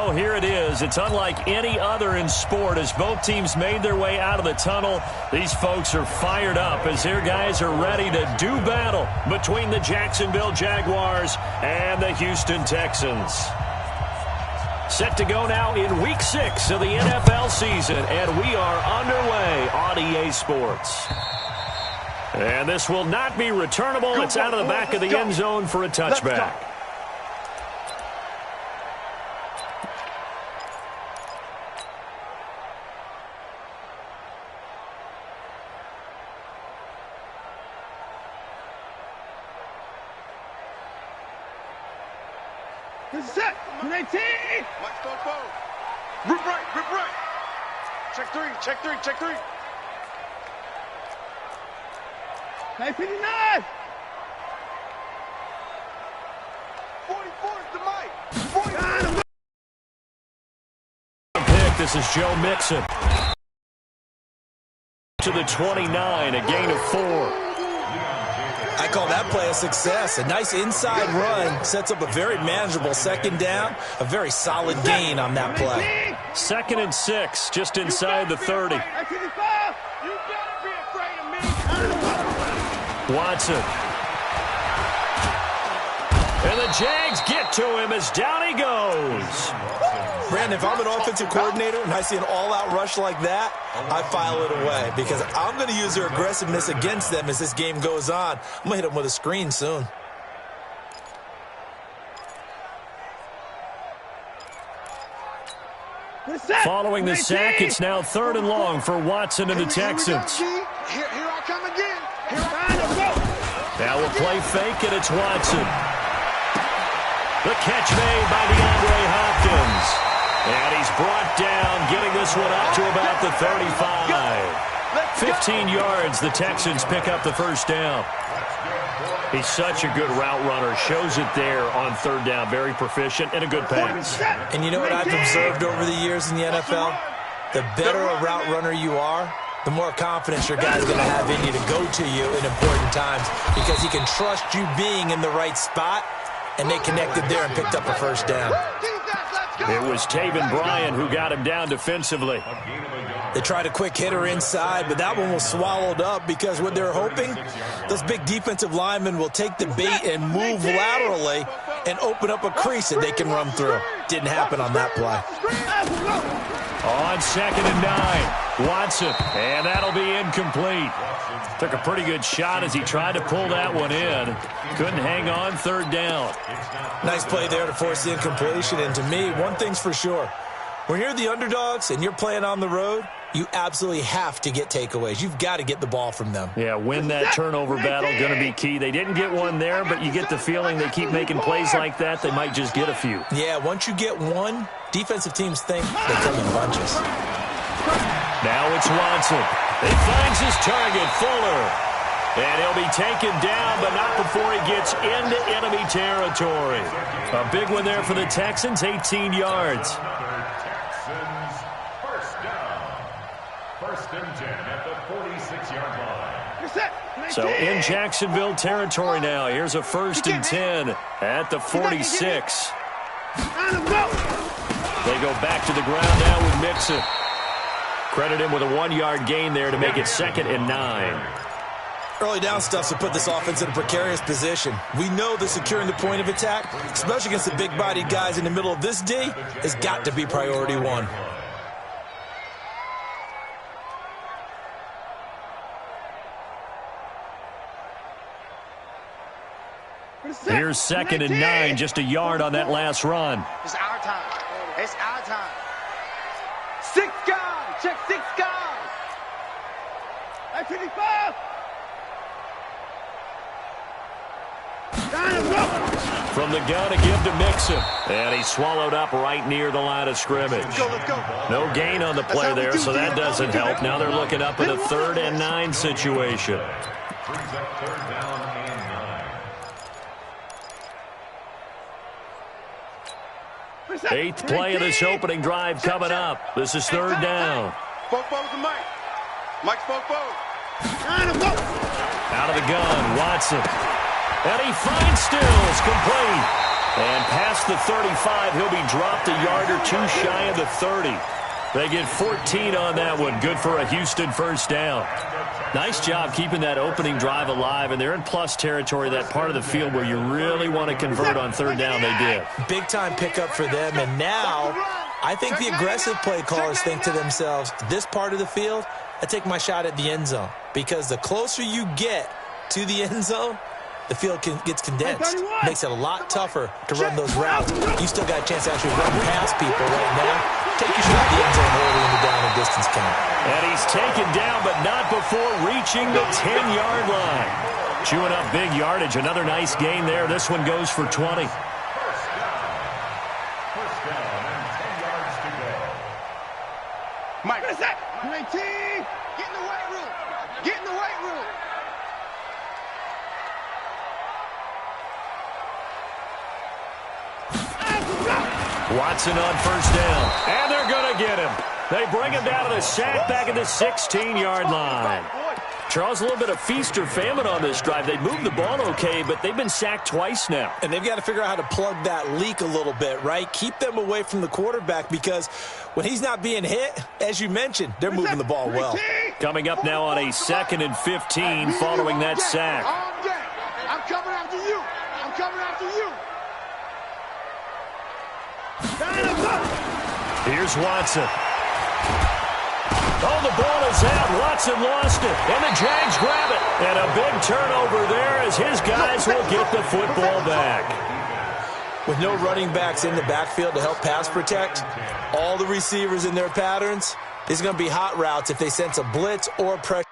So here it is. It's unlike any other in sport as both teams made their way out of the tunnel. These folks are fired up as their guys are ready to do battle between the Jacksonville Jaguars and the Houston Texans. Set to go now in Week 6 of the NFL season, and we are underway on EA Sports. And this will not be returnable. It's out of the back of the end zone for a touchback. Set. 19. Mike Bobo. Rip right. Check three. 959. 44 is the Mike. Pick. This is Joe Mixon. To the 29, a gain of 4. I call that play a success. A nice inside run sets up a very manageable second down. A very solid gain on that play. 2nd and 6, just inside the 30. Watson. And the Jags get to him as down he goes. Brandon, if I'm an offensive coordinator and I see an all-out rush like that, I file it away because I'm going to use their aggressiveness against them as this game goes on. I'm going to hit them with a screen soon. Following the sack, it's now 3rd and long for Watson and the Texans. Here I come again. Now we'll play fake, and it's Watson. The catch made by DeAndre Hopkins. And he's brought down, getting this one up to about the 35. 15 yards, the Texans pick up the first down. He's such a good route runner. Shows it there on 3rd down. Very proficient and a good pass. And you know what I've observed over the years in the NFL? The better a route runner you are, the more confidence your guy's going to have in you to go to you in important times because he can trust you being in the right spot, and they connected there and picked up a first down. It was Taven Bryan who got him down defensively. They tried a quick hitter inside, but that one was swallowed up because what they're hoping, those big defensive linemen will take the bait and move laterally and open up a crease that they can run through. Didn't happen on that play. On 2nd and 9, Watson, and that'll be incomplete. Took a pretty good shot as he tried to pull that one in. Couldn't hang on 3rd down. Nice play there to force the incompletion, and to me, one thing's for sure. When you're the underdogs and you're playing on the road, you absolutely have to get takeaways. You've got to get the ball from them. Yeah, win that turnover battle, going to be key. They didn't get one there, but you get the feeling they keep making plays like that, they might just get a few. Yeah, once you get one, defensive teams think they come in bunches. Now it's Watson. He finds his target, Fuller. And he'll be taken down, but not before he gets into enemy territory. A big one there for the Texans, 18 yards. Texans, first down. 1st and 10 at the 46-yard line. So in Jacksonville territory now. Here's a 1st and 10 at the 46. They go back to the ground now with Mixon. Credit him with a 1-yard gain there to make it 2nd and 9. Early down stuff to put this offense in a precarious position. We know that securing the point of attack, especially against the big-bodied guys in the middle of this D, has got to be priority 1. Here's 2nd and 9, just a yard on that last run. It's our time. It's our time. 6 guys. Check 6 guys. 55. From the gun, a give to Mixon. And he's swallowed up right near the line of scrimmage. Let's go. No gain on the play there, so that doesn't help. Now they're looking up at a 3rd and 9 situation. Brings up 3rd down and 9. 8th play of this opening drive coming up. This is 3rd down. Bobo's the Mike. Mike's Bobo. Out of the gun, Watson. And he finds Stills complete. And past the 35, he'll be dropped a yard or two shy of the 30. They get 14 on that one. Good for a Houston first down. Nice job keeping that opening drive alive, and they're in plus territory, that part of the field where you really want to convert on third down. They did. Big-time pickup for them, and now I think the aggressive play callers think to themselves, this part of the field, I take my shot at the end zone, because the closer you get to the end zone, the field gets condensed. Makes it a lot tougher to run those routes. You still got a chance to actually run past people right now. Take your shot at the end zone early in the down and distance count. And he's taken down, but not before reaching the 10-yard line. Chewing up big yardage. Another nice gain there. This one goes for 20. First down and 10 yards to go. Mike, What is that? 19. get in the weight room. Get in the weight room. Watson on first down. And they're going to get him. They bring him down to the sack back at the 16-yard line. Charles, a little bit of feast or famine on this drive. They moved the ball okay, but they've been sacked twice now. And they've got to figure out how to plug that leak a little bit, right? Keep them away from the quarterback, because when he's not being hit, as you mentioned, they're moving the ball well. Coming up now on a 2nd and 15 following that sack. All day. I'm coming after you. I'm coming after you. Here's Watson. Oh, the ball is out. Watson lost it. And the Jags grab it. And a big turnover there as his guys will get the football back. With no running backs in the backfield to help pass protect, all the receivers in their patterns, these are going to be hot routes if they sense a blitz or pressure.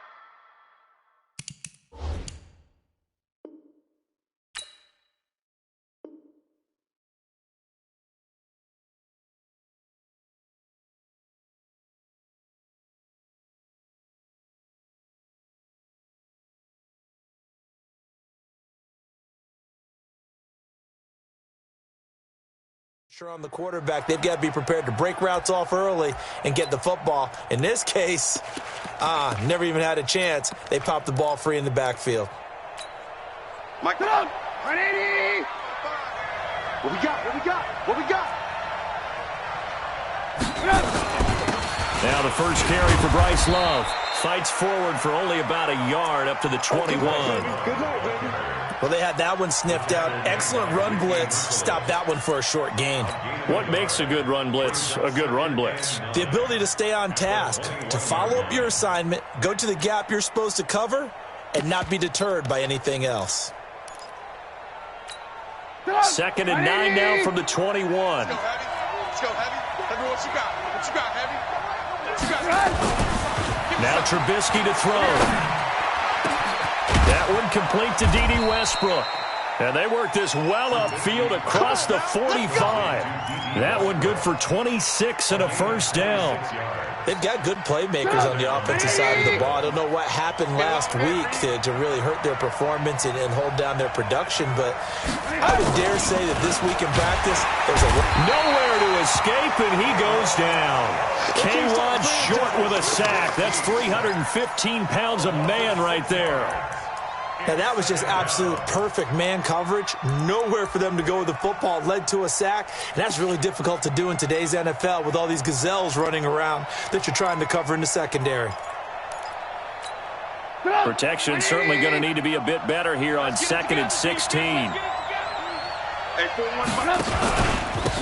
On the quarterback, they've got to be prepared to break routes off early and get the football. In this case, never even had a chance. They popped the ball free in the backfield. Mike, Come on. 180. what we got? What we got? What we got? Now the first carry for Bryce Love. Fights forward for only about a yard up to the 21. Good night, baby. Well, they had that one sniffed out. Excellent run blitz. Stopped that one for a short gain. What makes a good run blitz a good run blitz? The ability to stay on task, to follow up your assignment, go to the gap you're supposed to cover, and not be deterred by anything else. 2nd and 9 now from the 21. Let's go, Heavy. Let's go, Heavy. Heavy, what you got? What you got, Heavy? What you got? Now Trubisky to throw. That one complete to D.D. Westbrook. And they work this well upfield across the 45. That one good for 26 and a first down. They've got good playmakers on the offensive side of the ball. I don't know what happened last week to really hurt their performance and hold down their production, but I would dare say that this week in practice, there's nowhere to escape, and he goes down. K-Rod short with a sack. That's 315 pounds of man right there. Now, that was just absolute perfect man coverage. Nowhere for them to go with the football. Led to a sack, and that's really difficult to do in today's NFL with all these gazelles running around that you're trying to cover in the secondary. Protection certainly going to need to be a bit better here on 2nd and 16.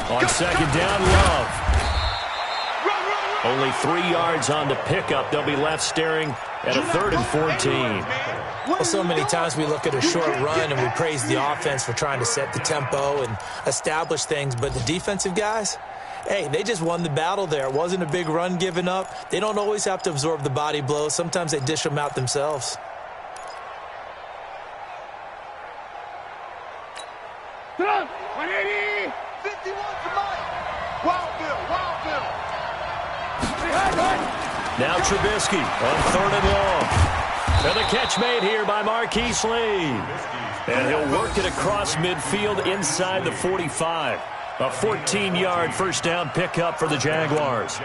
On 2nd down, Love. Only 3 yards on the pickup. They'll be left staring at a 3rd and 14. Well, so many times we look at a short run and we praise the offense for trying to set the tempo and establish things, but the defensive guys, hey, they just won the battle there. It wasn't a big run given up. They don't always have to absorb the body blows. Sometimes they dish them out themselves. Come on. 180. 51 to Mike. Wild Bill. Now Trubisky on 3rd and long. And the catch made here by Marquise Lee. And he'll work it across midfield inside the 45. A 14-yard first down pickup for the Jaguars.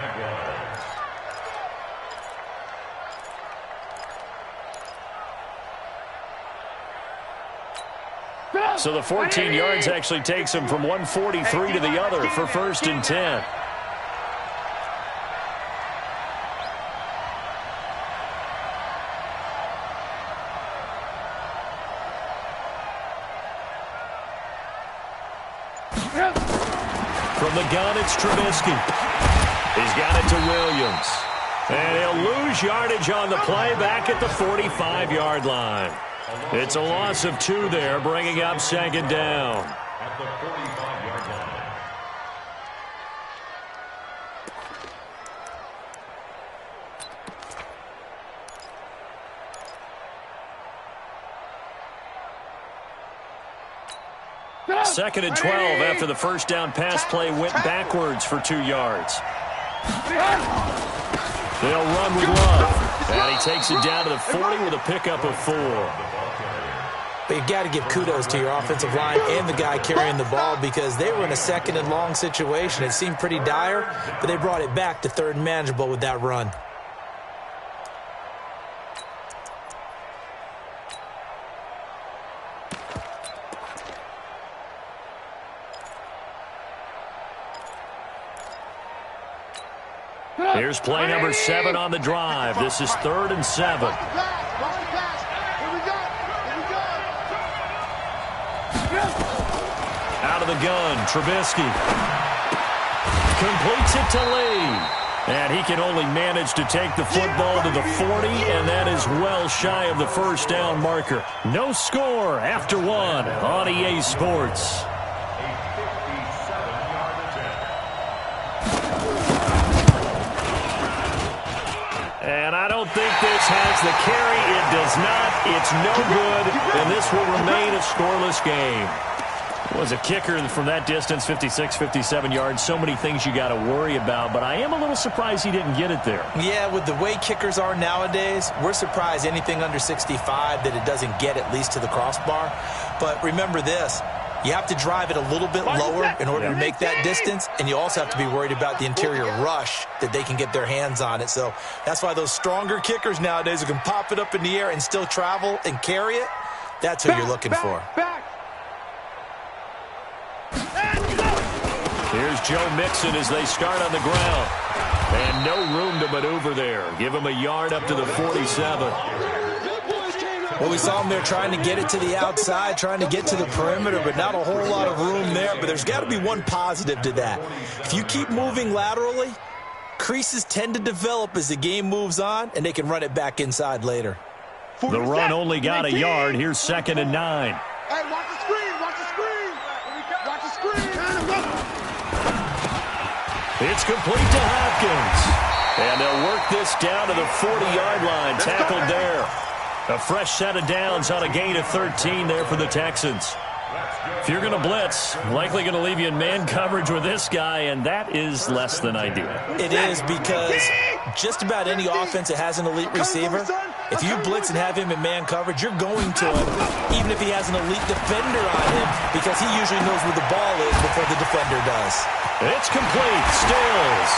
So the 14 yards actually takes him from 143 to the other for 1st and 10. From the gun, it's Trubisky. He's got it to Williams. And he'll lose yardage on the play back at the 45-yard line. It's a loss of 2 there, bringing up 2nd down. At the 45-yard line. Second and 12 after the first down pass play went backwards for 2 yards. They'll run with Love. And he takes it down to the 40 with a pickup of 4. But you got to give kudos to your offensive line and the guy carrying the ball because they were in a 2nd and long situation. It seemed pretty dire, but they brought it back to 3rd and manageable with that run. Here's play number 7 on the drive. This is 3rd and 7. Out of the gun, Trubisky. Completes it to Lee. And he can only manage to take the football to the 40, and that is well shy of the 1st down marker. No score after 1 on EA Sports. And I don't think this has the carry. It does not. It's no good, and this will remain a scoreless game. Was a kicker from that distance, 56, 57 yards. So many things you got to worry about, but I am a little surprised he didn't get it there. Yeah, with the way kickers are nowadays, we're surprised anything under 65 that it doesn't get at least to the crossbar. But remember this. You have to drive it a little bit lower in order to make that distance, and you also have to be worried about the interior rush that they can get their hands on it. So that's why those stronger kickers nowadays who can pop it up in the air and still travel and carry it, that's who you're looking for. Here's Joe Mixon as they start on the ground. And no room to maneuver there. Give him a yard up to the 47. Well, we saw him there trying to get it to the outside, trying to get to the perimeter, but not a whole lot of room there. But there's got to be one positive to that. If you keep moving laterally, creases tend to develop as the game moves on, and they can run it back inside later. The run only got a yard. Here's 2nd and 9. Hey, watch the screen, watch the screen. Watch the screen. It's complete to Hopkins. And they'll work this down to the 40-yard line. Tackled there. A fresh set of downs on a gain of 13 there for the Texans. If you're going to blitz, likely going to leave you in man coverage with this guy, and that is less than ideal. It is because just about any offense that has an elite receiver, if you blitz and have him in man coverage, you're going to him, even if he has an elite defender on him, because he usually knows where the ball is before the defender does. It's complete. Stills.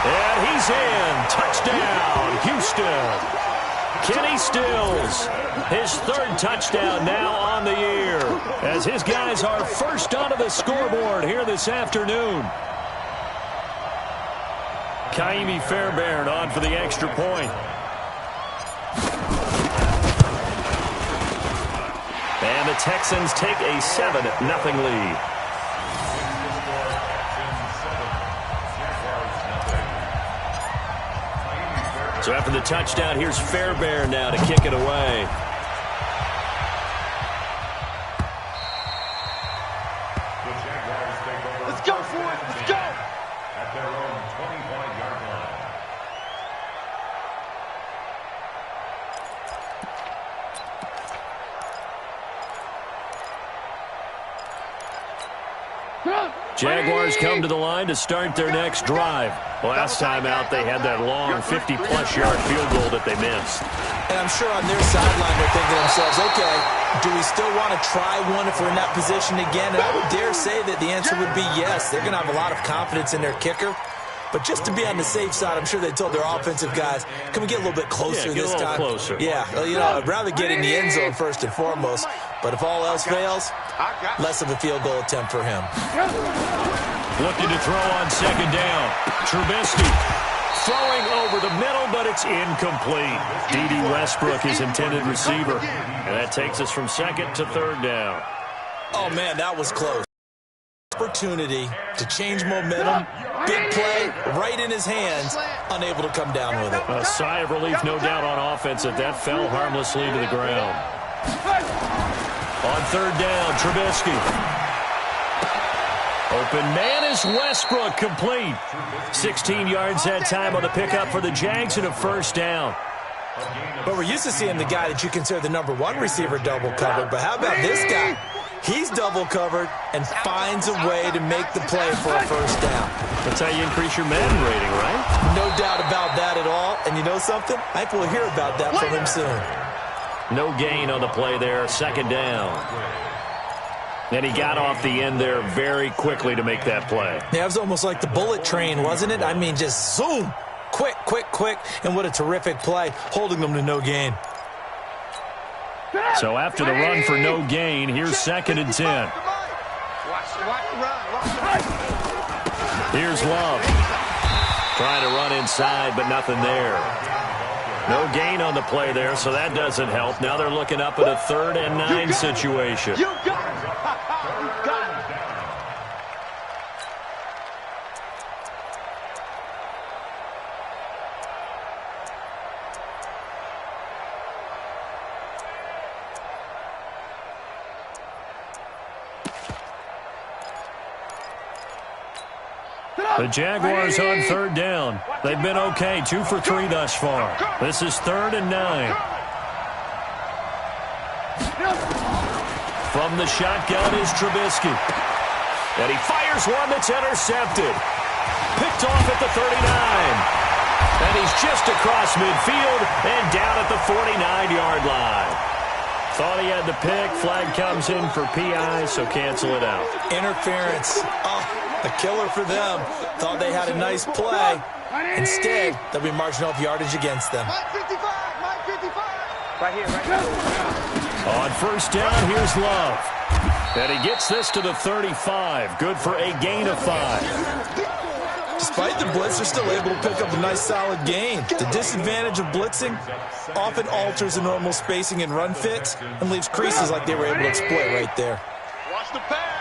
And he's in. Touchdown, Houston. Kenny Stills, his 3rd touchdown now on the year, as his guys are first onto the scoreboard here this afternoon. Kaimi Fairbairn on for the extra point. And the Texans take a 7-0 lead. So after the touchdown, here's Fairbairn now to kick it away. Let's go for it. Let's go. At their own 25-yard Run. Jaguars come to the line to start their next drive. Last time out, they had that long 50-plus yard field goal that they missed. And I'm sure on their sideline they're thinking to themselves, okay, do we still want to try one if we're in that position again? And I would dare say that the answer would be yes. They're going to have a lot of confidence in their kicker. But just to be on the safe side, I'm sure they told their offensive guys, can we get a little bit closer this time? Closer. Yeah, well, you know, I'd rather get in the end zone first and foremost. But if all else fails, Less of a field goal attempt for him. Looking to throw on second down. Trubisky throwing over the middle, but it's incomplete. D.D. Westbrook is intended receiver. And that takes us from second to third down. Oh, man, that was close. Opportunity to change momentum. Big play right in his hands. Unable to come down with it. A sigh of relief, no doubt, on offense that fell harmlessly to the ground. On third down, Trubisky. Open man is Westbrook, complete. 16 yards that time on the pickup for the Jags and a first down. But we're used to seeing the guy that you consider the number one receiver double covered. But how about this guy? He's double covered and finds a way to make the play for a first down. That's how you increase your Madden rating, right? No doubt about that at all. And you know something? I think we'll hear about that from him soon. No gain on the play there, second down. And he got off the end there very quickly to make that play. Yeah, it was almost like the bullet train, wasn't it? I mean, just zoom. Quick, quick, quick. And what a terrific play, holding them to no gain. So after the run for no gain, here's second and 10. Here's Love. Trying to run inside, but nothing there. No gain on the play there, so that doesn't help. Now they're looking up at a 3rd and 9 situation. You got it. You got it. The Jaguars on third down. They've been okay, 2 for 3 thus far. This is 3rd and 9. From the shotgun is Trubisky. And he fires one that's intercepted. Picked off at the 39. And he's just across midfield and down at the 49-yard line. Thought he had the pick. Flag comes in for PI, so cancel it out. Interference. Oh, a killer for them. Thought they had a nice play. Instead, they'll be marching off yardage against them. Mike 55. Right here, right here. On first down, here's Love. And he gets this to the 35. Good for a gain of 5. Despite the blitz, they're still able to pick up a nice solid gain. The disadvantage of blitzing often alters the normal spacing and run fits and leaves creases like they were able to exploit right there. Watch the pass.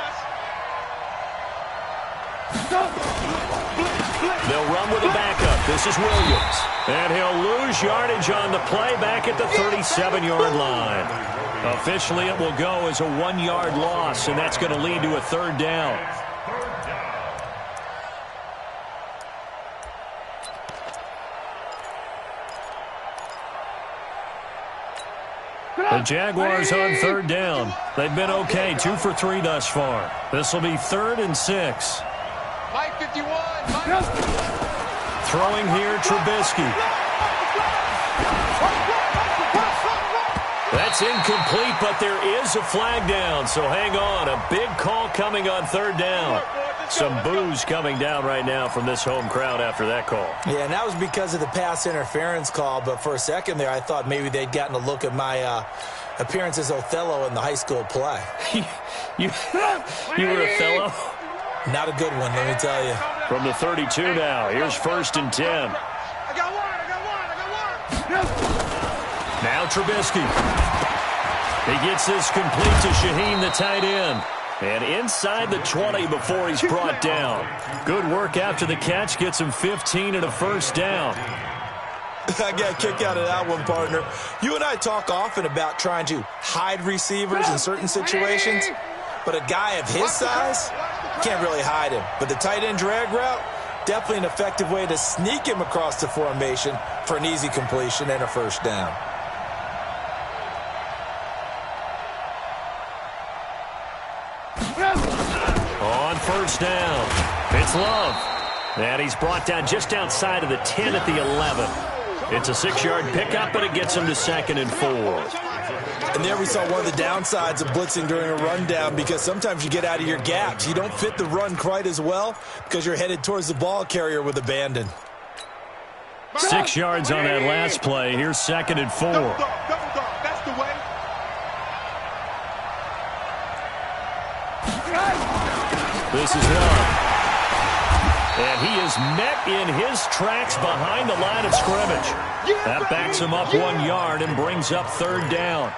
They'll run with a backup. This is Williams. And he'll lose yardage on the play back at the 37-yard line. Officially, it will go as a 1-yard loss, and that's going to lead to a 3rd down. The Jaguars on 3rd down. They've been okay, 2 for 3 thus far. This will be 3rd and 6. Mike 51. Mike. Throwing here, Trubisky. That's incomplete, but there is a flag down, so hang on. A big call coming on 3rd down. Some boos coming down right now from this home crowd after that call. Yeah, and that was because of the pass interference call, but for a second there, I thought maybe they'd gotten a look at my appearance as Othello in the high school play. you were Othello? Not a good one, let me tell you. From the 32 now, here's 1st and 10. I got one. Now Trubisky. He gets this complete to Shaheen, the tight end. And inside the 20 before he's brought down. Good work after the catch. Gets him 15 and a first down. I got a kick out of that one, partner. You and I talk often about trying to hide receivers in certain situations. But a guy of his size, can't really hide him. But the tight end drag route, definitely an effective way to sneak him across the formation for an easy completion and a first down. On first down, it's Love. And he's brought down just outside of the 10 at the 11. It's a 6-yard pickup, but it gets him to 2nd and 4. And there we saw one of the downsides of blitzing during a rundown, because sometimes you get out of your gaps. You don't fit the run quite as well because you're headed towards the ball carrier with abandon. 6 yards on that last play. Here's 2nd and 4. Double dog. That's the way. This is one. And he is met in his tracks behind the line of scrimmage. That backs him up 1 yard and brings up third down.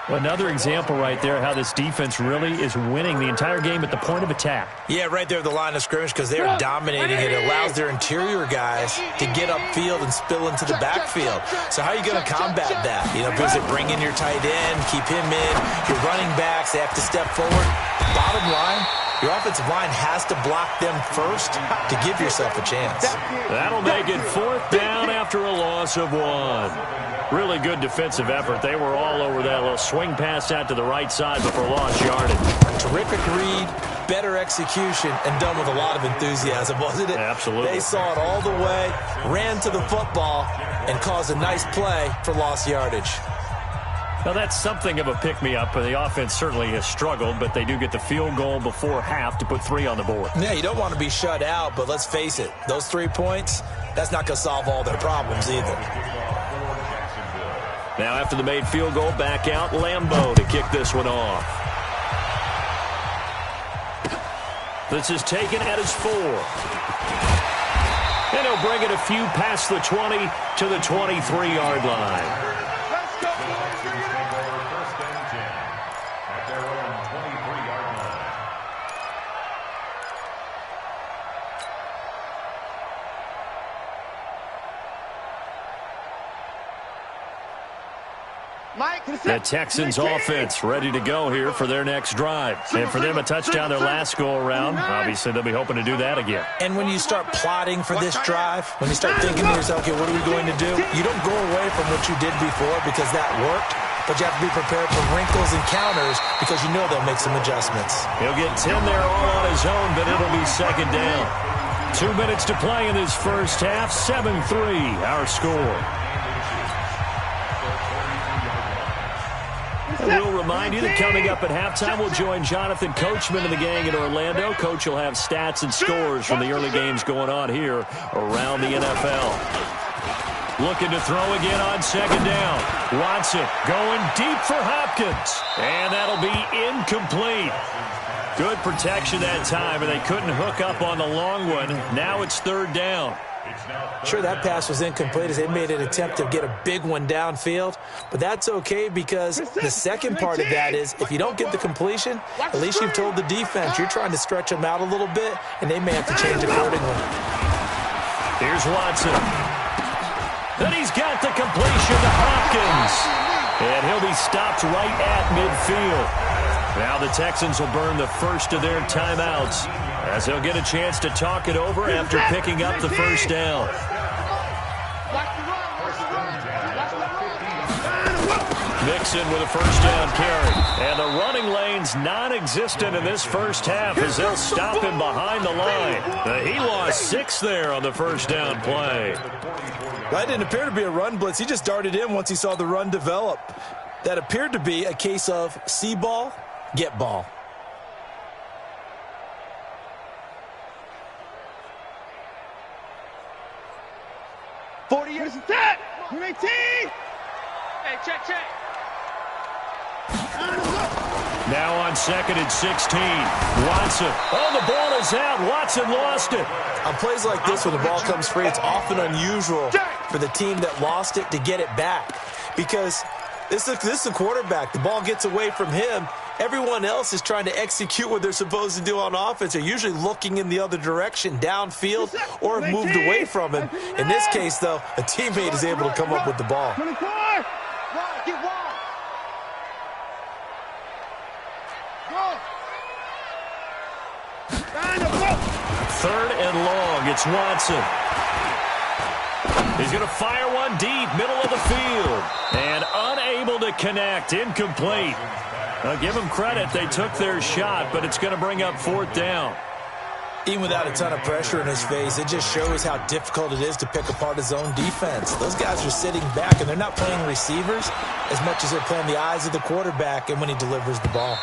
Another example right there how this defense really is winning the entire game at the point of attack. Yeah, right there at the line of scrimmage because they're dominating it. It allows their interior guys to get upfield and spill into the backfield. So how are you going to combat that? You know, because they bring in your tight end, keep him in. Your running backs, they have to step forward. Bottom line, your offensive line has to block them first to give yourself a chance. That'll make it fourth down after a loss of 1. Really good defensive effort. They were all over that little swing pass out to the right side before lost yardage. Terrific read, better execution, and done with a lot of enthusiasm, wasn't it? Absolutely. They saw it all the way, ran to the football, and caused a nice play for lost yardage. Now, that's something of a pick-me-up. The offense certainly has struggled, but they do get the field goal before half to put 3 on the board. Yeah, you don't want to be shut out, but let's face it, those 3 points, that's not going to solve all their problems either. Now, after the made field goal, back out Lambeau to kick this one off. This is taken at his 4. And he'll bring it a few past the 20 to the 23-yard line. The Texans offense ready to go here for their next drive. And for them, a touchdown their last go-around. Obviously, they'll be hoping to do that again. And when you start plotting for this drive, when you start thinking to yourself, okay, what are we going to do? You don't go away from what you did before because that worked, but you have to be prepared for wrinkles and counters because you know they'll make some adjustments. He'll get 10 there all on his own, but it'll be second down. 2 minutes to play in this first half. 7-3, our score. We'll remind you that coming up at halftime, we'll join Jonathan Coachman and the gang in Orlando. Coach will have stats and scores from the early games going on here around the NFL. Looking to throw again on second down. Watson going deep for Hopkins. And that'll be incomplete. Good protection that time, and they couldn't hook up on the long one. Now it's third down. Sure, that pass was incomplete as they made an attempt to get a big one downfield, but that's okay because the second part of that is if you don't get the completion, at least you've told the defense you're trying to stretch them out a little bit, and they may have to change accordingly. Here's Watson. Then he's got the completion to Hopkins, and he'll be stopped right at midfield. Now the Texans will burn the first of their timeouts as they'll get a chance to talk it over after picking up the first down. Mixon with a first down carry. And the running lane's non-existent in this first half as they'll stop him behind the line. He lost 6 there on the first down play. That didn't appear to be a run blitz. He just darted in once he saw the run develop. That appeared to be a case of see ball, get ball. Years of that. 18. Hey, check. Now on second and 16. Watson. Oh, the ball is out. Watson lost it. On plays like this, when the ball comes free, it's often unusual for the team that lost it to get it back. Because this is a quarterback. The ball gets away from him. Everyone else is trying to execute what they're supposed to do on offense. They're usually looking in the other direction, downfield, or have moved away from him. In this case, though, a teammate is able to come up with the ball. 24. Get wide. Go. Third and long. It's Watson. He's going to fire one deep, middle of the field. And unable to connect. Incomplete. Now, give them credit. They took their shot, but it's going to bring up fourth down. Even without a ton of pressure in his face, it just shows how difficult it is to pick apart his own defense. Those guys are sitting back, and they're not playing receivers as much as they're playing the eyes of the quarterback and when he delivers the ball.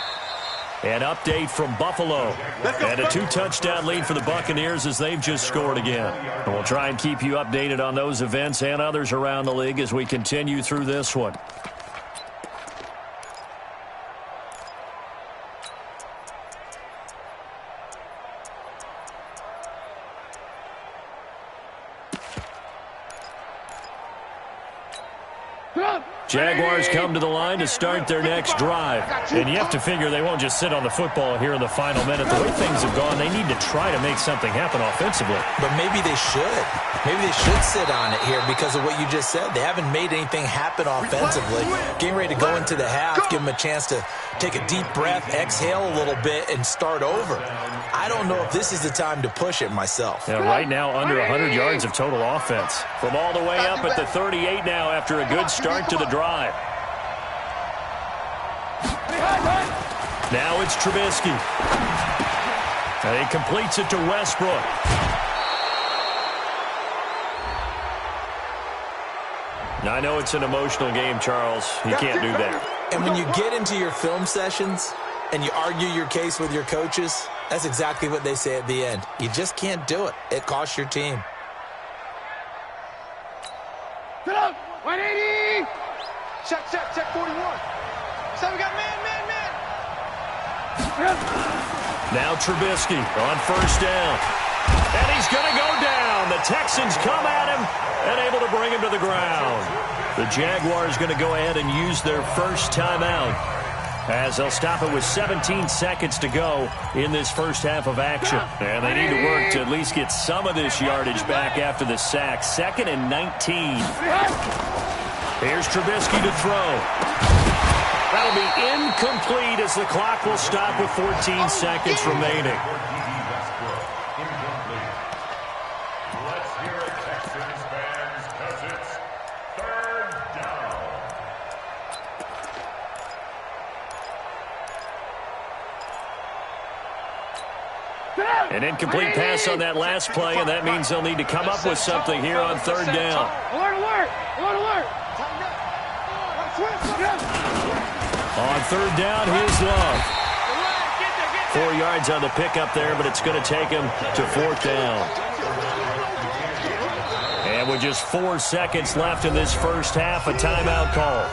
An update from Buffalo. And a 2-touchdown lead for the Buccaneers as they've just scored again. And we'll try and keep you updated on those events and others around the league as we continue through this one. Jaguars come to the line to start their next drive. And you have to figure they won't just sit on the football here in the final minute. The way things have gone, they need to try to make something happen offensively. But maybe they should. Maybe they should sit on it here because of what you just said. They haven't made anything happen offensively. Getting ready to go into the half, give them a chance to take a deep breath, exhale a little bit, and start over. I don't know if this is the time to push it myself. Yeah, right now, under 100 yards of total offense. From all the way up at the 38 now after a good start to the drive. Now it's Trubisky. And he completes it to Westbrook. Now, I know it's an emotional game, Charles. You can't do that. And when you get into your film sessions and you argue your case with your coaches, that's exactly what they say at the end. You just can't do it. It costs your team. 180! Check 41. So we got man. Now Trubisky on first down. And he's going to go down. The Texans come at him and able to bring him to the ground. The Jaguars going to go ahead and use their first timeout as they'll stop it with 17 seconds to go in this first half of action. And they need to work to at least get some of this yardage back after the sack. 2nd and 19. Here's Trubisky to throw. That'll be incomplete as the clock will stop with 14 seconds remaining. Let's hear it, Texans fans, because it's 3rd down. An incomplete pass on that last play, and that means they'll need to come up with something here on 3rd down. Alert! On 3rd down, here's Love. 4 yards on the pickup there, but it's going to take him to 4th down. And with just 4 seconds left in this first half, a timeout call.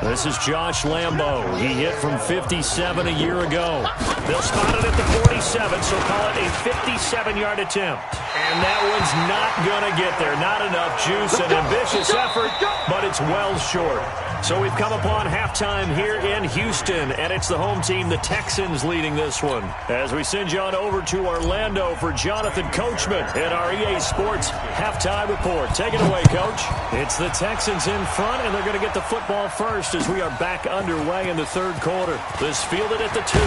This is Josh Lambo. He hit from 57 a year ago. They'll spot it at the 47, so call it a 57-yard attempt. And that one's not going to get there. Not enough juice, an ambitious effort, but it's well short. So we've come upon halftime here in Houston, and it's the home team, the Texans, leading this one. As we send you on over to Orlando for Jonathan Coachman at our EA Sports Halftime Report. Take it away, Coach. It's the Texans in front, and they're going to get the football first as we are back underway in the 3rd quarter. This fielded at the 2.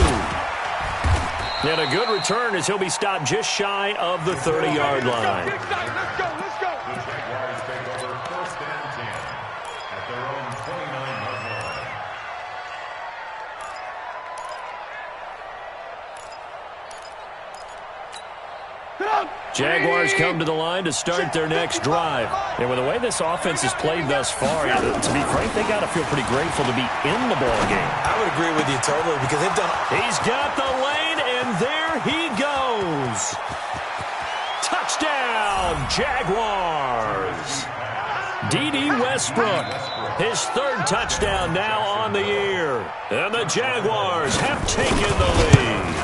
And a good return as he'll be stopped just shy of the 30-yard line. Let's go. The Jaguars take over 1st and 10 at their own 29-yard line. Jaguars come to the line to start their next drive. And with the way this offense has played thus far, to be frank, they got to feel pretty grateful to be in the ball game. I would agree with you totally because they've done... He's got the lane, and there he goes. Touchdown, Jaguars. D.D. Westbrook, his 3rd touchdown now on the year. And the Jaguars have taken the lead.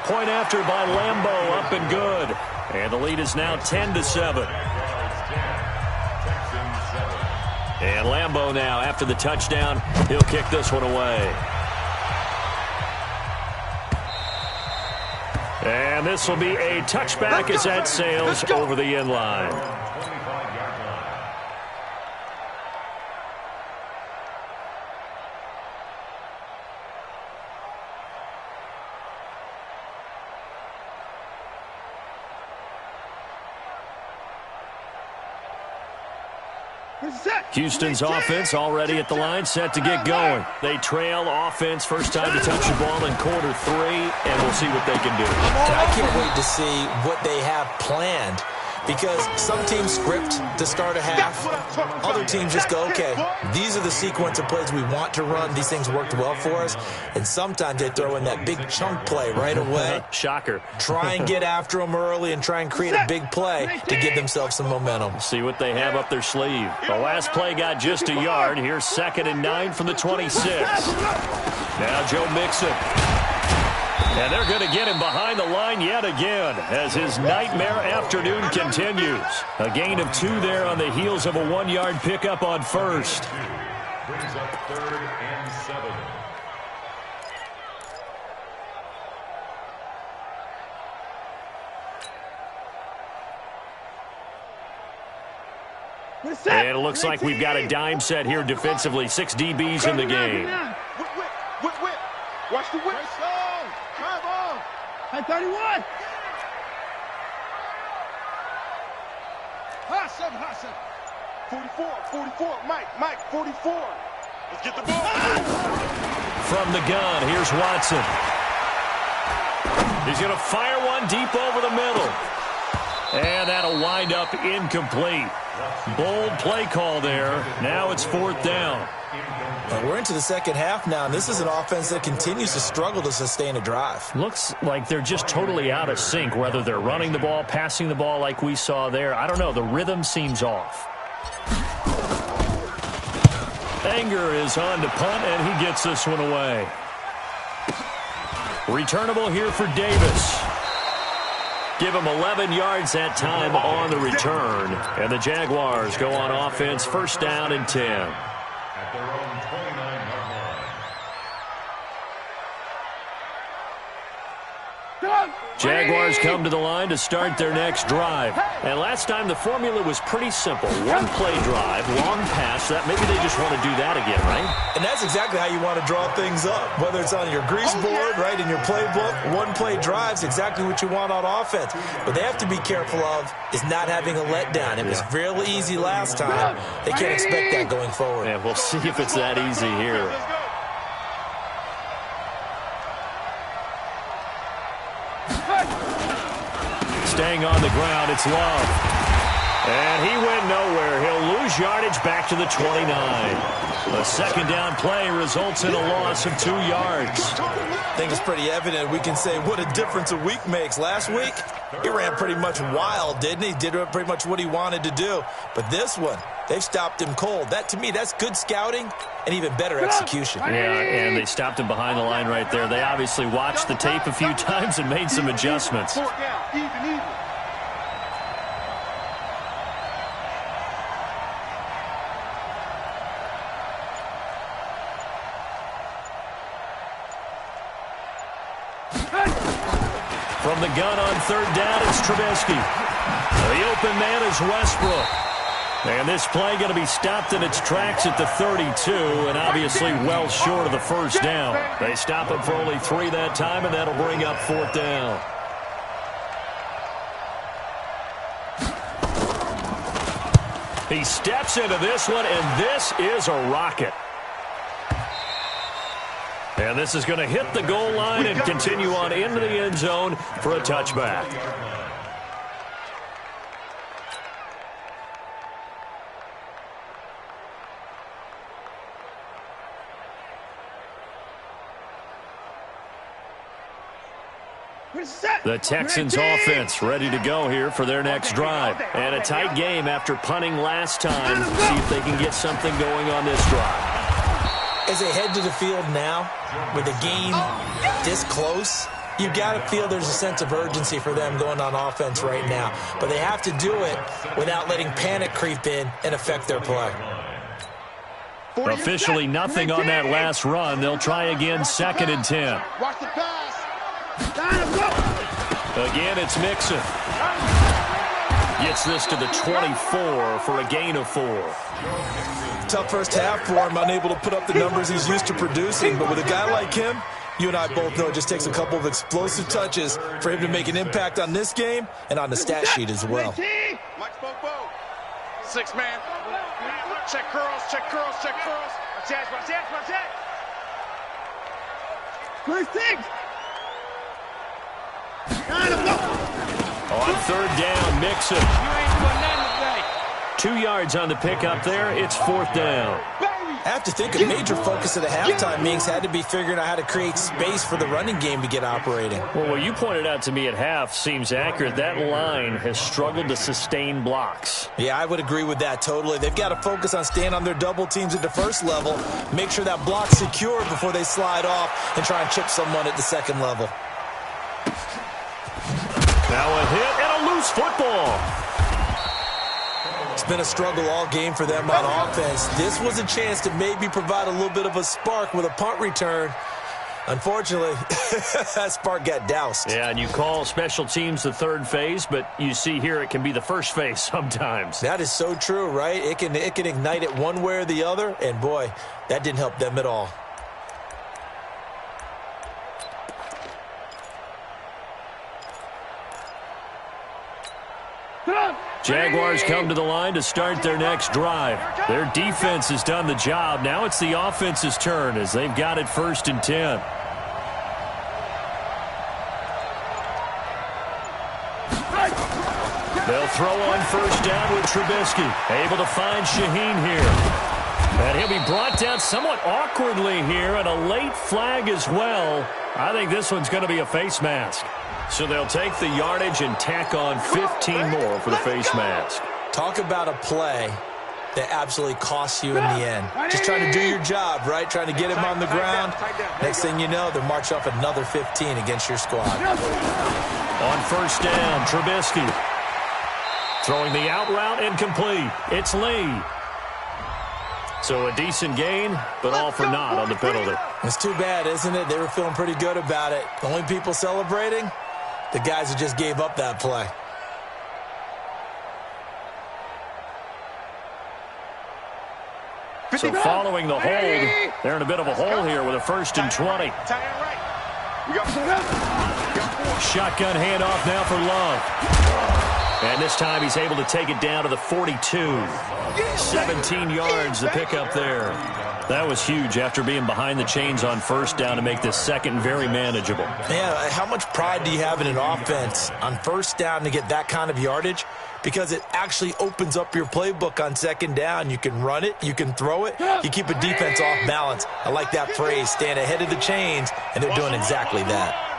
Point after by Lambo, up and good. And the lead is now 10-7. And Lambo now, after the touchdown, he'll kick this one away. And this will be a touchback as that sails over the end line. Houston's offense already at the line, set to get going. They trail offense, first time to touch the ball in quarter 3, and we'll see what they can do. And I can't wait to see what they have planned because some teams script to start a half. Other teams just go, okay, these are the sequence of plays we want to run. These things worked well for us. And sometimes they throw in that big chunk play right away. Shocker. Try and get after them early and try and create a big play to give themselves some momentum. See what they have up their sleeve. The last play got just a yard. Here's 2nd and 9 from the 26. Now Joe Mixon. And they're going to get him behind the line yet again as his nightmare afternoon continues. A gain of 2 there on the heels of a 1-yard pickup on first. Brings up 3rd and 7. And it looks like we've got a dime set here defensively. 6 DBs in the game. Whip. Watch the whip. Drive on. High 31. Hot 7. 44. Mike, 44. Let's get the ball. From the gun, here's Watson. He's going to fire one deep over the middle. And that'll wind up incomplete. Bold play call there. Now it's 4th down. And we're into the second half now, and this is an offense that continues to struggle to sustain a drive. Looks like they're just totally out of sync, whether they're running the ball, passing the ball like we saw there. I don't know. The rhythm seems off. Anger is on to punt, and he gets this one away. Returnable here for Davis. Give him 11 yards that time on the return. And the Jaguars go on offense, 1st down and 10. At their own 29-yard line. Jaguars come to the line to start their next drive. And last time the formula was pretty simple. 1-play drive, long pass. That maybe they just want to do that again, right? And that's exactly how you want to draw things up. Whether it's on your grease board, right, in your playbook, 1-play drive's exactly what you want on offense. What they have to be careful of is not having a letdown. It was real easy last time. They can't expect that going forward. Yeah, we'll see if it's that easy here. Staying on the ground, it's Love. And he went nowhere. He'll lose yardage back to the 29. A 2nd down play results in a loss of 2 yards. I think it's pretty evident. We can say what a difference a week makes. Last week, he ran pretty much wild, didn't he? Did pretty much what he wanted to do. But this one, they've stopped him cold. That, to me, that's good scouting and even better execution. Yeah, and they stopped him behind the line right there. They obviously watched the tape a few times and made some adjustments. Even. From the gun on 3rd down, it's Trubisky. The open man is Westbrook. And this play going to be stopped in its tracks at the 32, and obviously well short of the 1st down. They stop him for only 3 that time, and that'll bring up 4th down. He steps into this one, and this is a rocket. And this is going to hit the goal line and continue on into the end zone for a touchback. The Texans offense ready to go here for their next drive. And a tight game after punting last time. See if they can get something going on this drive. As they head to the field now, with the game this close, you've got to feel there's a sense of urgency for them going on offense right now. But they have to do it without letting panic creep in and affect their play. Officially nothing on that last run. They'll try again, 2nd and 10. Watch the pass. Again, it's Mixon. Gets this to the 24 for a gain of 4. Tough first half for him, unable to put up the numbers he's used to producing. But with a guy like him, you and I both know it just takes a couple of explosive touches for him to make an impact on this game and on the stat sheet as well. Mike Bobo. 6 man. Check curls. Watch that. First 6. On 3rd down, Mixon. 2 yards on the pickup there. It's 4th down. I have to think a major focus of the halftime meetings had to be figuring out how to create space for the running game to get operating. Well, what you pointed out to me at half seems accurate. That line has struggled to sustain blocks. Yeah, I would agree with that totally. They've got to focus on staying on their double teams at the first level, make sure that block's secure before they slide off and try and chip someone at the second level. Now a hit and a loose football. It's been a struggle all game for them on offense. This was a chance to maybe provide a little bit of a spark with a punt return. Unfortunately, that spark got doused. Yeah, and you call special teams the third phase, but you see here it can be the first phase sometimes. That is so true, right? It can ignite it one way or the other, and boy, that didn't help them at all. Jaguars come to the line to start their next drive. Their defense has done the job. Now it's the offense's turn as they've got it 1st and 10. They'll throw on 1st down with Trubisky. Able to find Shaheen here. And he'll be brought down somewhat awkwardly here, and a late flag as well. I think this one's going to be a face mask. So they'll take the yardage and tack on 15 more for the face mask. Talk about a play that absolutely costs you in the end. Just trying to do your job, right? Trying to get him on the ground. Next thing you know, they'll march off another 15 against your squad. On 1st down, Trubisky. Throwing the out route incomplete. It's Lee. So a decent gain, but all for naught on the penalty. It's too bad, isn't it? They were feeling pretty good about it. The only people celebrating, the guys who just gave up that play. So following the hold, they're in a bit of a hole here with a 1st and 20. Shotgun handoff now for Love. And this time he's able to take it down to the 42. 17 yards to pick up there. That was huge after being behind the chains on 1st down to make this second very manageable. Man, how much pride do you have in an offense on 1st down to get that kind of yardage? Because it actually opens up your playbook on 2nd down. You can run it, you can throw it, you keep a defense off balance. I like that phrase, stand ahead of the chains, and they're doing exactly that.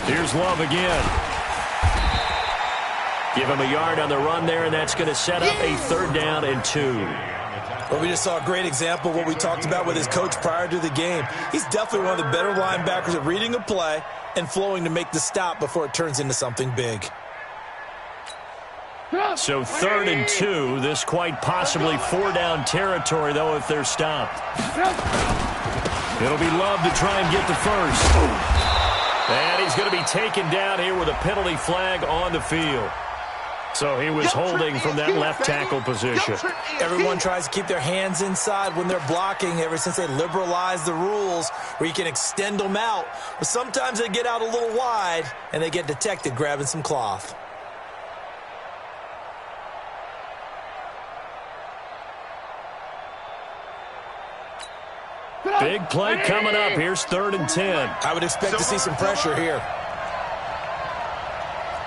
Here's Love again. Give him a yard on the run there, and that's going to set up a 3rd down and 2. Well, we just saw a great example of what we talked about with his coach prior to the game. He's definitely one of the better linebackers at reading a play and flowing to make the stop before it turns into something big. So 3rd and 2. This quite possibly 4-down territory, though, if they're stopped. It'll be Love to try and get the 1st. And he's going to be taken down here with a penalty flag on the field. So he was holding from that left tackle position. Everyone tries to keep their hands inside when they're blocking ever since they liberalized the rules where you can extend them out. But sometimes they get out a little wide and they get detected grabbing some cloth. Big play coming up. Here's 3rd and 10. I would expect to see some pressure here.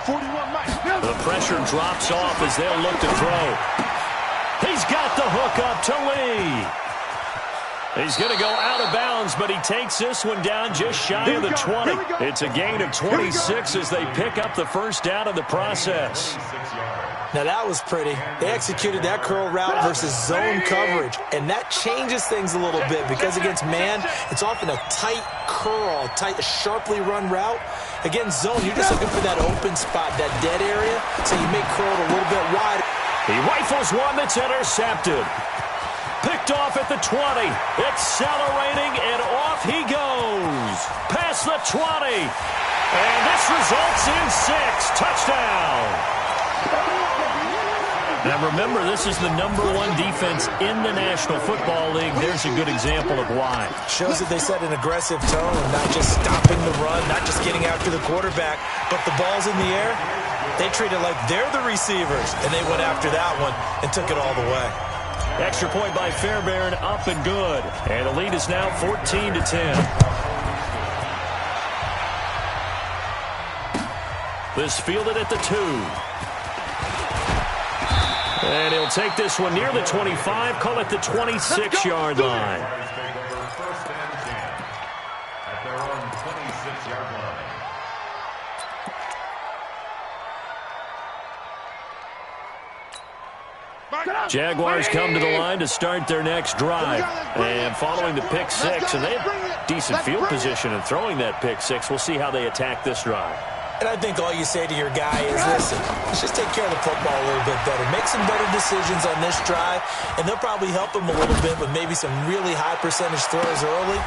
41 Mike. The pressure drops off as they'll look to throw. He's got the hook up to Lee. He's going to go out of bounds, but he takes this one down just shy of the 20. It's a gain of 26 as they pick up the 1st down in the process. Now that was pretty. They executed that curl route versus zone coverage, and that changes things a little bit because against man, it's often a tight curl, tight, sharply run route. Against zone, you're just looking for that open spot, that dead area, so you may curl it a little bit wide. He rifles one that's intercepted. Picked off at the 20. Accelerating, and off he goes. Past the 20. And this results in 6. Touchdown. Now remember, this is the #1 defense in the National Football League. There's a good example of why. Shows that they set an aggressive tone, not just stopping the run, not just getting after the quarterback, but the ball's in the air. They treat it like they're the receivers, and they went after that one and took it all the way. Extra point by Fairbairn, up and good. And the lead is now 14-10. This fielded at the 2. And he'll take this one near the 25, call it the 26-yard line. First and 10 at their own 26-yard line. Jaguars come to the line to start their next drive. And following the pick six, and they have decent field position in throwing that pick six. We'll see how they attack this drive. And I think all you say to your guy is, listen, let's just take care of the football a little bit better. Make some better decisions on this drive, and they'll probably help him a little bit with maybe some really high percentage throws early.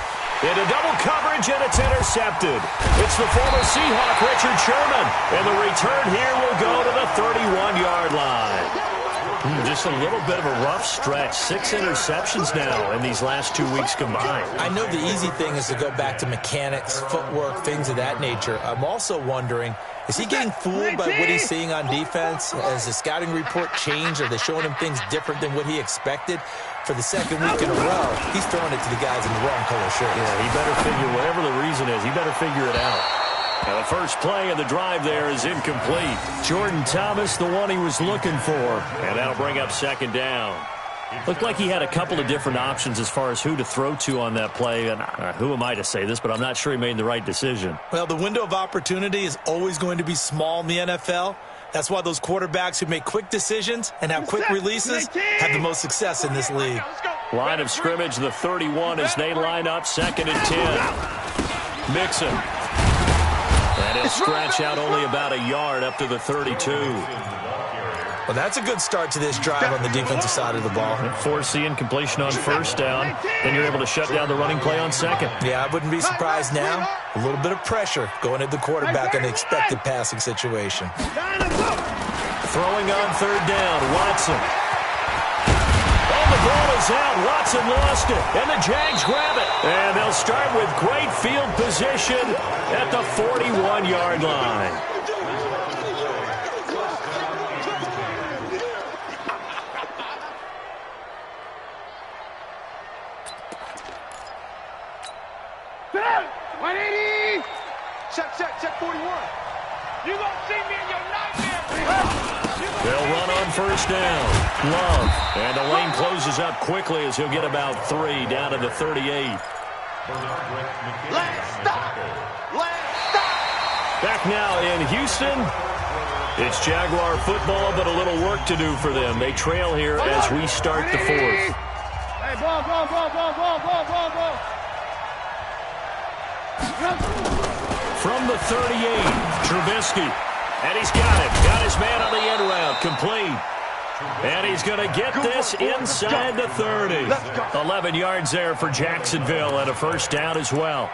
Into double coverage, and it's intercepted. It's the former Seahawk, Richard Sherman. And the return here will go to the 31-yard line. Just a little bit of a rough stretch. 6 interceptions now in these last 2 weeks combined. I know the easy thing is to go back to mechanics, footwork, things of that nature. I'm also wondering, is he getting fooled by what he's seeing on defense? Has the scouting report changed? Are they showing him things different than what he expected? For the second week in a row, he's throwing it to the guys in the wrong color shirts. Yeah, he better figure, whatever the reason is, he better figure it out. Now, the first play of the drive there is incomplete. Jordan Thomas, the one he was looking for. And that'll bring up second down. Looked like he had a couple of different options as far as who to throw to on that play. And who am I to say this, but I'm not sure he made the right decision. Well, the window of opportunity is always going to be small in the NFL. That's why those quarterbacks who make quick decisions and have quick releases have the most success in this league. Line of scrimmage, the 31 as they line up, 2nd and 10. Mixon. And he'll stretch out only about a yard up to the 32. Well, that's a good start to this drive on the defensive side of the ball. Force the incompletion on first down. Then you're able to shut down the running play on second. Yeah, I wouldn't be surprised now. A little bit of pressure going at the quarterback in the expected passing situation. Throwing on third down, Watson. And the ball is out. Watson lost it. And the Jags grab it. And they'll start with great field position at the 41-yard line. Check 41. You gonna see me in your nightmare. They'll run on first down. Love. And the lane closes up quickly as he'll get about 3 down to the 38. Let's stop. Back now in Houston. It's Jaguar football, but a little work to do for them. They trail here as we start the 4th. Hey, ball. From the 38, Trubisky. And he's got it. Got his man on the end route. Complete. And he's going to get this inside the 30. 11 yards there for Jacksonville and a first down as well.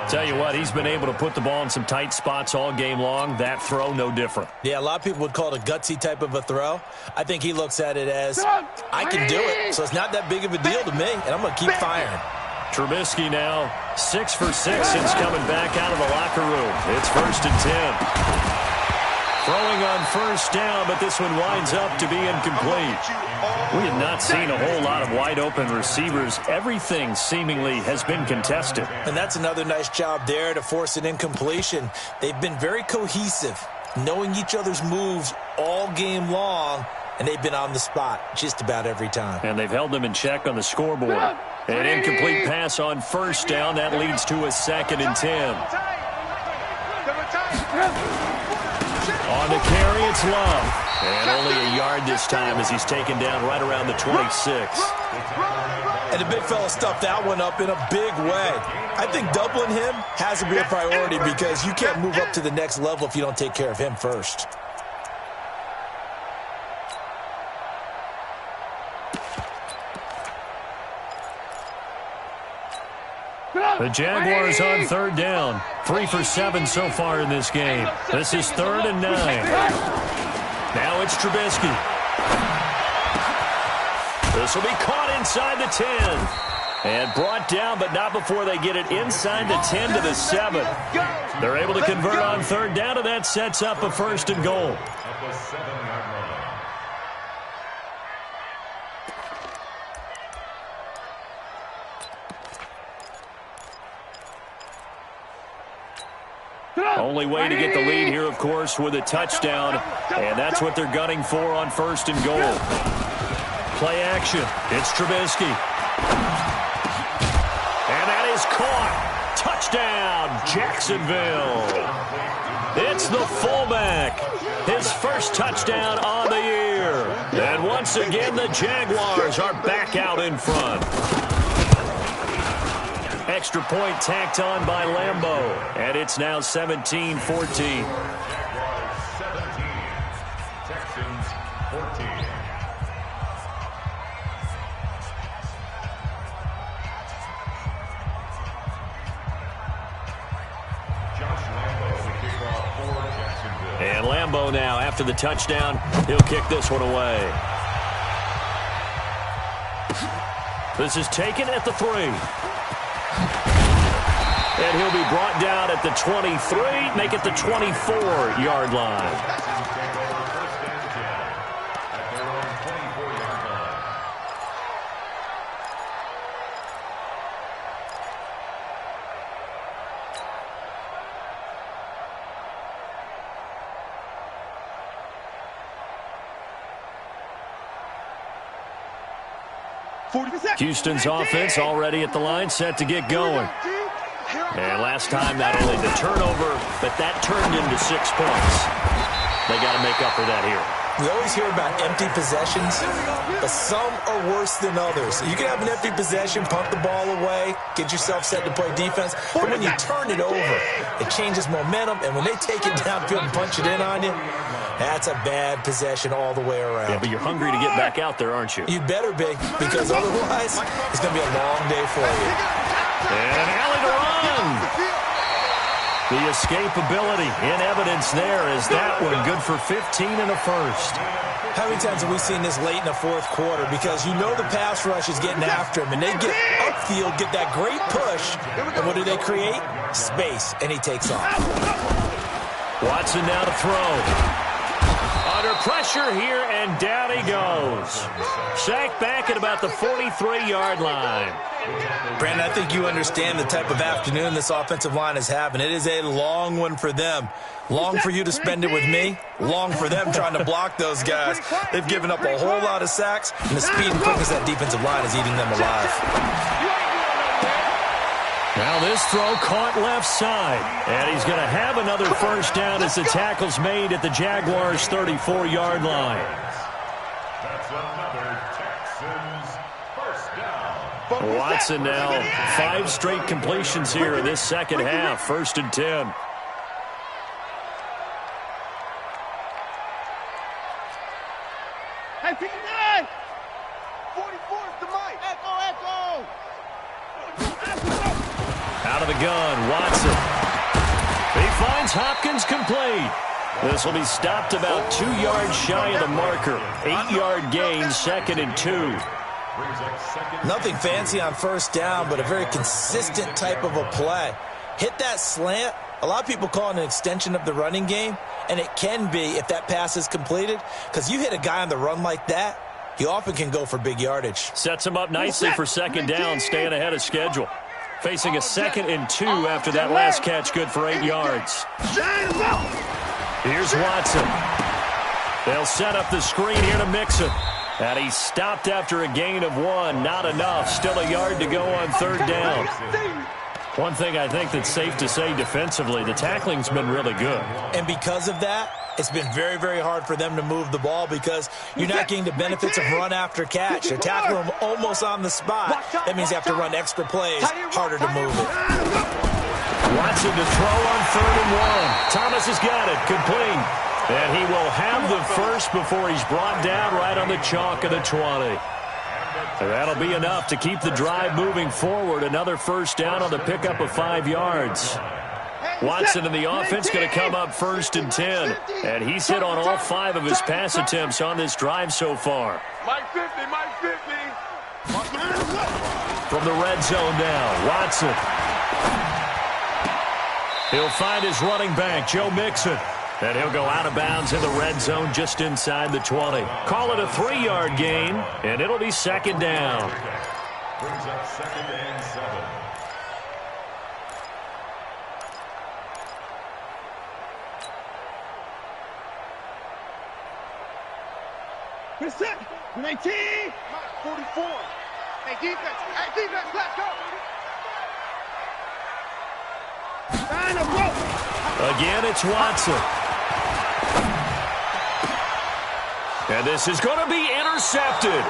Tell you what, he's been able to put the ball in some tight spots all game long. That throw, no different. Yeah, a lot of people would call it a gutsy type of a throw. I think he looks at it as, I can do it, so it's not that big of a deal to me, and I'm going to keep firing. Trubisky now 6 for 6 since coming back out of the locker room. It's 1st and 10. Throwing on first down, but this one winds up to be incomplete. We have not seen a whole lot of wide-open receivers. Everything seemingly has been contested. And that's another nice job there to force an incompletion. They've been very cohesive, knowing each other's moves all game long, and they've been on the spot just about every time. And they've held them in check on the scoreboard. An incomplete pass on first down. That leads to a 2nd and 10. On the carry, it's Love. And only a yard this time as he's taken down right around the 26. And the big fella stuffed that one up in a big way. I think doubling him has to be a priority because you can't move up to the next level if you don't take care of him first. The Jaguars on third down. 3 for 7 so far in this game. This is 3rd and 9. Now it's Trubisky. This will be caught inside the 10. And brought down, but not before they get it inside the 10 to the 7. They're able to convert on third down, and that sets up a 1st and goal. Only way to get the lead here, of course, with a touchdown. And that's what they're gunning for on 1st and goal. Play action. It's Trubisky. And that is caught. Touchdown, Jacksonville. It's the fullback. His first touchdown on the year. And once again, the Jaguars are back out in front. Extra point tacked on by Lambo. And it's now 17-14. Jaguars 17, Texans 14. And Lambo now, after the touchdown, he'll kick this one away. This is taken at the 3. And he'll be brought down at the 23, make it the 24-yard line. Houston's offense already at the line, set to get going. And last time, not only the turnover, but that turned into 6 points. They got to make up for that here. We always hear about empty possessions, but some are worse than others. You can have an empty possession, punt the ball away, get yourself set to play defense, but when you turn it over, it changes momentum, and when they take it downfield and punch it in on you, that's a bad possession all the way around. Yeah, but you're hungry to get back out there, aren't you? You better be, because otherwise, it's going to be a long day for you. And an alley to run. The escapability in evidence there is that one good for 15 and a first. How many times have we seen this late in the fourth quarter? Because you know the pass rush is getting after him, and they get upfield, get that great push, and what do they create? Space, and he takes off. Watson now to throw. Under pressure here, and down he goes. Sacked back at about the 43-yard line. Brandon, I think you understand the type of afternoon this offensive line is having. It is a long one for them. Long for you to spend it with me. Long for them trying to block those guys. They've given up a whole lot of sacks, and the speed and quickness of that defensive line is eating them alive. Now this throw caught left side. And he's going to have another first down as the tackle's made at the Jaguars' 34-yard line. That's another Texans first down. Watson now 5 straight completions here in this second half. 1st and 10. Hey, 59! 44 is the mic. Echo! Out of the gun, Watson. He finds Hopkins complete. This will be stopped about 2 yards shy of the marker. 8-yard gain, 2nd and 2. Nothing fancy on first down, but a very consistent type of a play. Hit that slant. A lot of people call it an extension of the running game, and it can be if that pass is completed, because you hit a guy on the run like that, he often can go for big yardage. Sets him up nicely for 2nd down, staying ahead of schedule. Facing a 2nd and 2 after that last catch, good for 8 yards. Here's Watson. They'll set up the screen here to Mixon. And he's stopped after a gain of 1. Not enough. Still a yard to go on 3rd down. One thing I think that's safe to say defensively, the tackling's been really good. And because of that, it's been very, very hard for them to move the ball because you're not getting the benefits of run after catch. They're tackling them almost on the spot. That means you have to run extra plays, harder to move it. Watson to throw on 3rd and 1. Thomas has got it, complete. And he will have the first before he's brought down right on the chalk of the 20. That'll be enough to keep the drive moving forward. Another first down on the pickup of 5 yards. Watson and the offense going to come up 1st and 10. And he's hit on all 5 of his pass attempts on this drive so far. Mike 50. From the red zone now, Watson. He'll find his running back, Joe Mixon. And he'll go out of bounds in the red zone just inside the 20. Call it a 3-yard gain, and it'll be 2nd down. Brings up 2nd and 7. Reset. 19. 44. Hey, defense, let's go. Again, it's Watson. And this is going to be intercepted.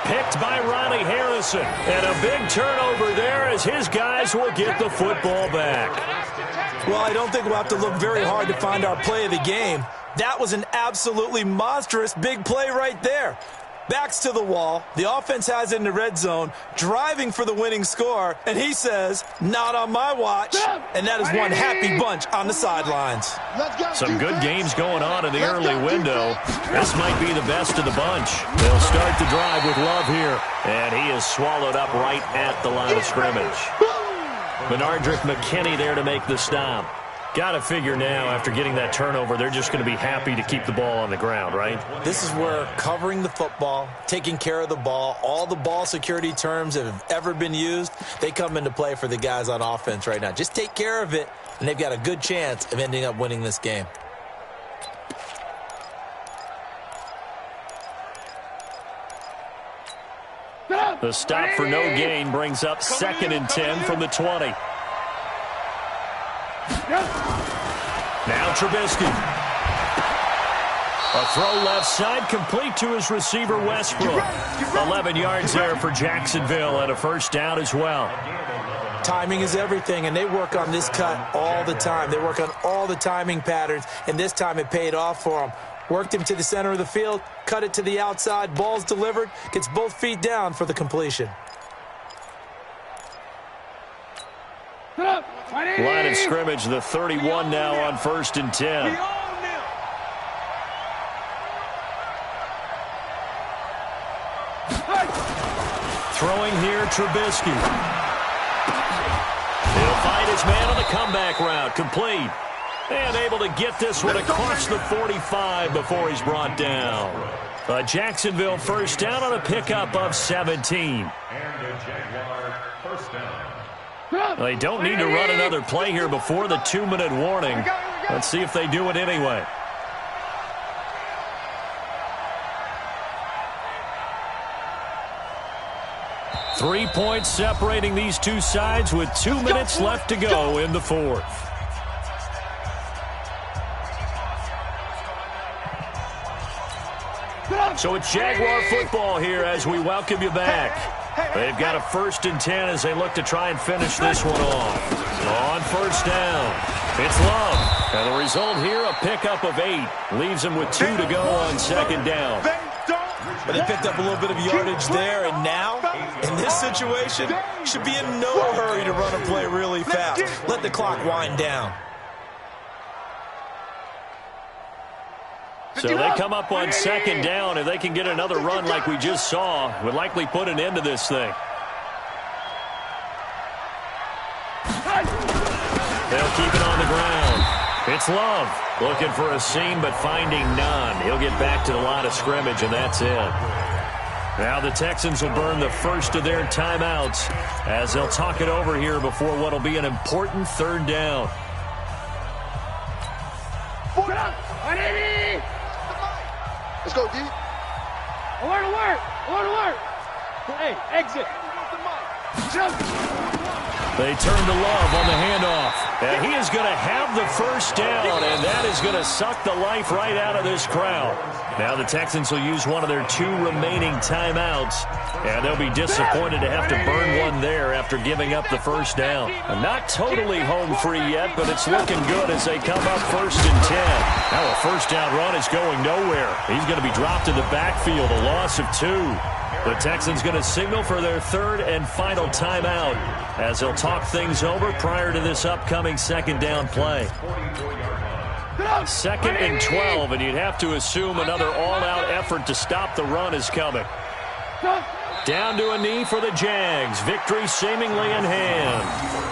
Picked by Ronnie Harrison. And a big turnover there as his guys will get the football back. Well, I don't think we'll have to look very hard to find our play of the game. That was an absolutely monstrous big play right there. Backs to the wall. The offense has it in the red zone, driving for the winning score. And he says, not on my watch. And that is one happy bunch on the sidelines. Some good games going on in the early window. This might be the best of the bunch. They'll start the drive with Love here. And he is swallowed up right at the line of scrimmage. Benardrick McKinney there to make the stop. Got to figure now, after getting that turnover, they're just going to be happy to keep the ball on the ground, right? This is where covering the football, taking care of the ball, all the ball security terms that have ever been used, they come into play for the guys on offense right now. Just take care of it, and they've got a good chance of ending up winning this game. The stop for no gain brings up 2nd and 10 from the 20. Now Trubisky. A throw left side, complete to his receiver, Westbrook. 11 yards there for Jacksonville and a first down as well. Timing is everything, and they work on this cut all the time. They work on all the timing patterns, and this time it paid off for them. Worked him to the center of the field, cut it to the outside, ball's delivered, gets both feet down for the completion. Line of scrimmage, the 31 now on 1st and 10. Throwing here, Trubisky. He'll find his man on the comeback route, complete. And able to get this one across the 45 before he's brought down. A Jacksonville first down on a pickup of 17. They don't need to run another play here before the 2-minute warning. Let's see if they do it anyway. Three points separating these two sides with 2 minutes left to go in the fourth. So it's Jaguar football here as we welcome you back. They've got a 1st and 10 as they look to try and finish this one off. On first down, it's Love. And the result here, a pickup of 8. Leaves them with 2 to go on 2nd down. But they picked up a little bit of yardage there, and now, in this situation, should be in no hurry to run a play really fast. Let the clock wind down. So they come up on 2nd down. If they can get another run like we just saw, would likely put an end to this thing. They'll keep it on the ground. It's Love looking for a seam but finding none. He'll get back to the line of scrimmage, and that's it. Now the Texans will burn the first of their timeouts as they'll talk it over here before what will be an important 3rd down. Let's go, D. Alert! Hey, exit. They turn to Love on the handoff. And he is going to have the first down, and that is going to suck the life right out of this crowd. Now the Texans will use one of their 2 remaining timeouts, and they'll be disappointed to have to burn one there after giving up the first down. Not totally home free yet, but it's looking good as they come up 1st and 10. Now a first down run is going nowhere. He's going to be dropped in the backfield, a loss of 2. The Texans going to signal for their 3rd and final timeout as they'll talk things over prior to this upcoming 2nd down play. 2nd and 12, and you'd have to assume another all-out effort to stop the run is coming. Down to a knee for the Jags. Victory seemingly in hand.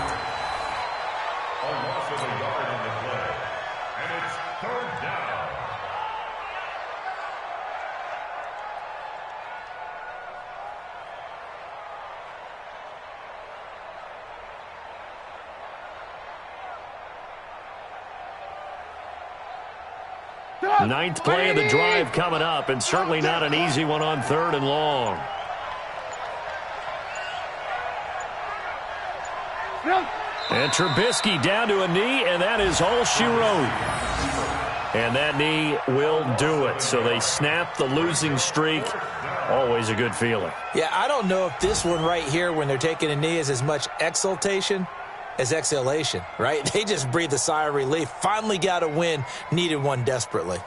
Ninth play of the drive coming up, and certainly not an easy one on 3rd and long. And Trubisky down to a knee, and that is all she wrote. And that knee will do it. So they snap the losing streak. Always a good feeling. Yeah, I don't know if this one right here, when they're taking a knee, is as much exultation as exhalation, right? They just breathe a sigh of relief. Finally got a win. Needed one desperately.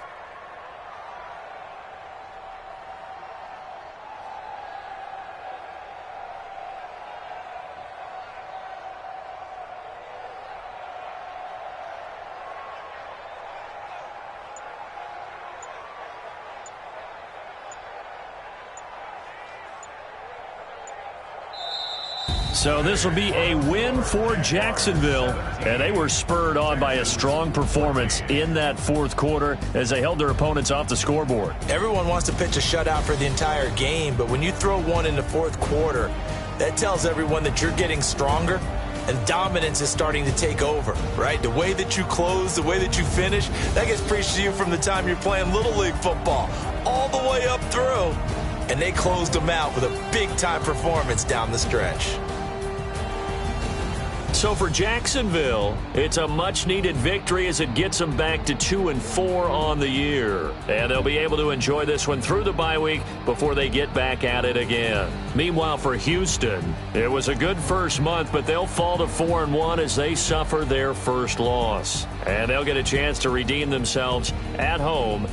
So this will be a win for Jacksonville, and they were spurred on by a strong performance in that fourth quarter as they held their opponents off the scoreboard. Everyone wants to pitch a shutout for the entire game, but when you throw one in the fourth quarter, that tells everyone that you're getting stronger and dominance is starting to take over, right? The way that you close, the way that you finish, that gets preached to you from the time you're playing Little League football all the way up through. And they closed them out with a big-time performance down the stretch. So for Jacksonville, it's a much-needed victory as it gets them back to 2-4 on the year. And they'll be able to enjoy this one through the bye week before they get back at it again. Meanwhile, for Houston, it was a good first month, but they'll fall to 4-1 as they suffer their first loss. And they'll get a chance to redeem themselves at home